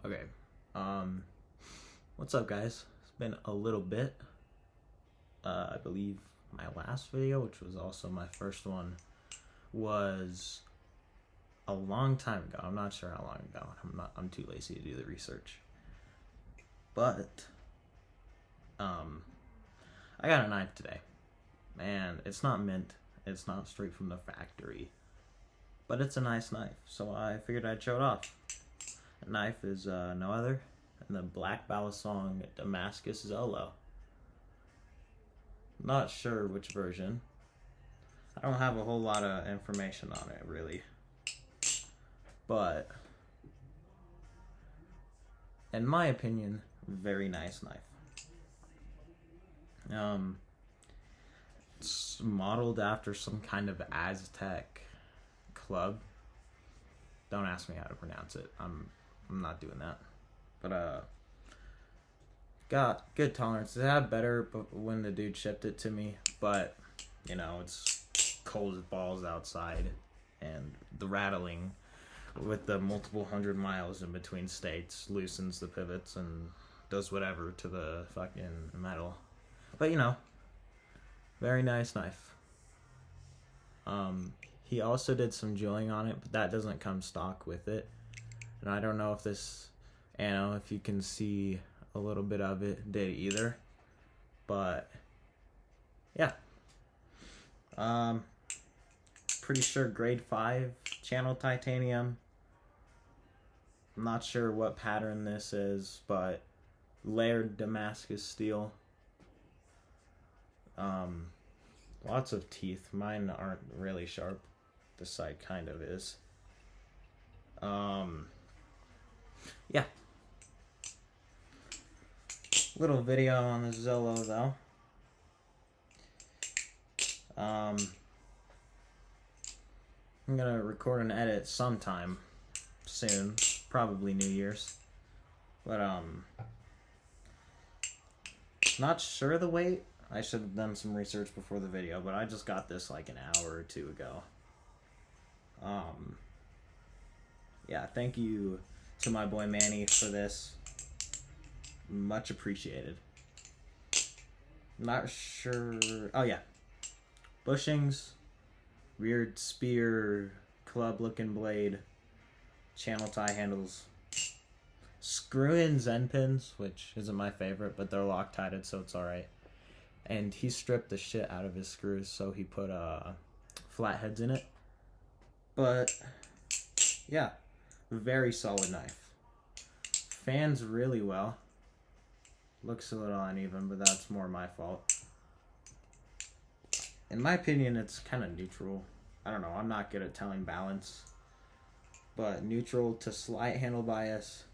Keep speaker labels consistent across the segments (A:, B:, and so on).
A: Okay. Um, what's up, guys? It's been a little bit. I believe my last video, which was also my first one, was a long time ago. I'm not sure how long ago. I'm too lazy to do the research. But I got a knife today. And it's not mint. It's not straight from the factory. But it's a nice knife, so I figured I'd show it off. The knife is no other than the black Balisong Damascus Xolo. Not sure which version. I don't have a whole lot of information on it, really. But, in my opinion, very nice knife. It's modeled after some kind of Aztec club. Don't ask me how to pronounce it. I'm not doing that. But got good tolerance. It had better when the dude shipped it to me, but you know, it's cold as balls outside, and the rattling with the multiple 100 miles in between states loosens the pivots and does whatever to the fucking metal. But you know, very nice knife. He also did some jewelling on it, but that doesn't come stock with it. And I don't know if this, if you can see a little bit of it, did either. But yeah, pretty sure grade 5 channel titanium. I'm not sure what pattern this is, but layered Damascus steel. Lots of teeth. Mine aren't really sharp. This side kind of is. Yeah. Little video on the Xolo though. I'm gonna record and edit sometime soon, probably New Year's. But not sure the weight. I should have done some research before the video, but I just got this like an hour or two ago. Yeah, thank you to my boy Manny for this. Much appreciated. Not sure. Oh yeah, bushings, weird spear, club-looking blade, channel tie handles, screw-in Zen pins, which isn't my favorite, but they're Loctited, so it's all right. And he stripped the shit out of his screws, so he put flatheads in it. But yeah, very solid knife. Fans really well. Looks a little uneven, but that's more my fault. In my opinion, it's kind of neutral. I don't know, I'm not good at telling balance. But neutral to slight handle bias.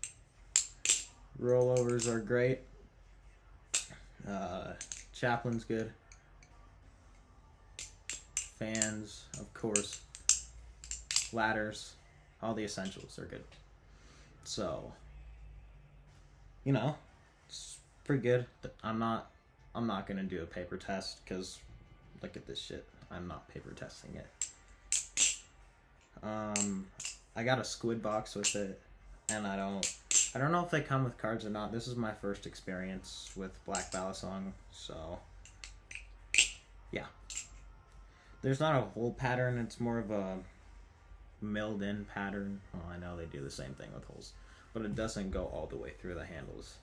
A: Rollovers are great. Chaplin's good. Fans, of course. Ladders. All the essentials are good. So, you know, it's pretty good. I'm not gonna do a paper test because look at this shit. I'm not paper testing it. I got a squid box with it, and I don't know if they come with cards or not. This is my first experience with Black Balisong, so yeah. There's not a hole pattern. It's more of a milled in pattern. Well, I know they do the same thing with holes, but it doesn't go all the way through the handles.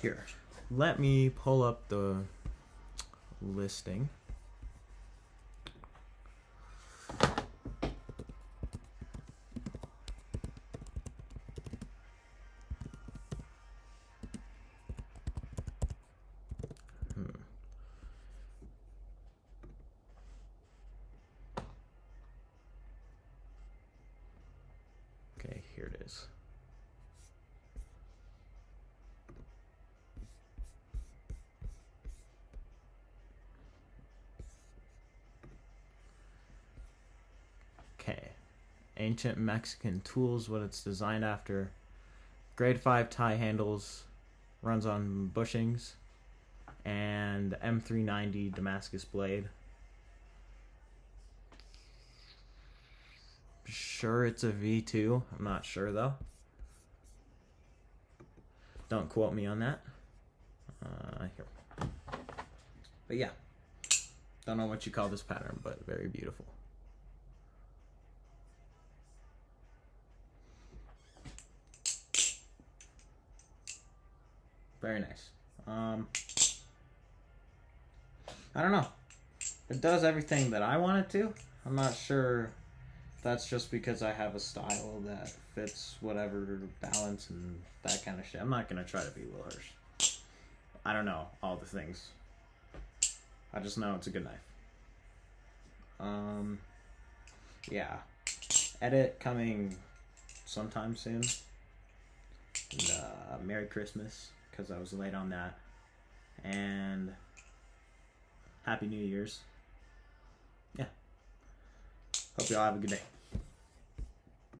A: Here, let me pull up the listing. Okay, here it is. Okay. Ancient Mexican tools, what it's designed after. Grade 5 tie handles, runs on bushings, and M390 Damascus blade. sure it's a V2. I'm not sure though. Don't quote me on that. Here. But yeah, don't know what you call this pattern, but very beautiful. Very nice. I don't know. It does everything that I want it to. I'm not sure if that's just because I have a style that fits whatever balance and that kind of shit. I'm not going to try to be Will Hirsch. I don't know all the things. I just know it's a good knife. Yeah. Edit coming sometime soon. And, Merry Christmas, because I was late on that. And Happy New Year's. Yeah. Hope you all have a good day.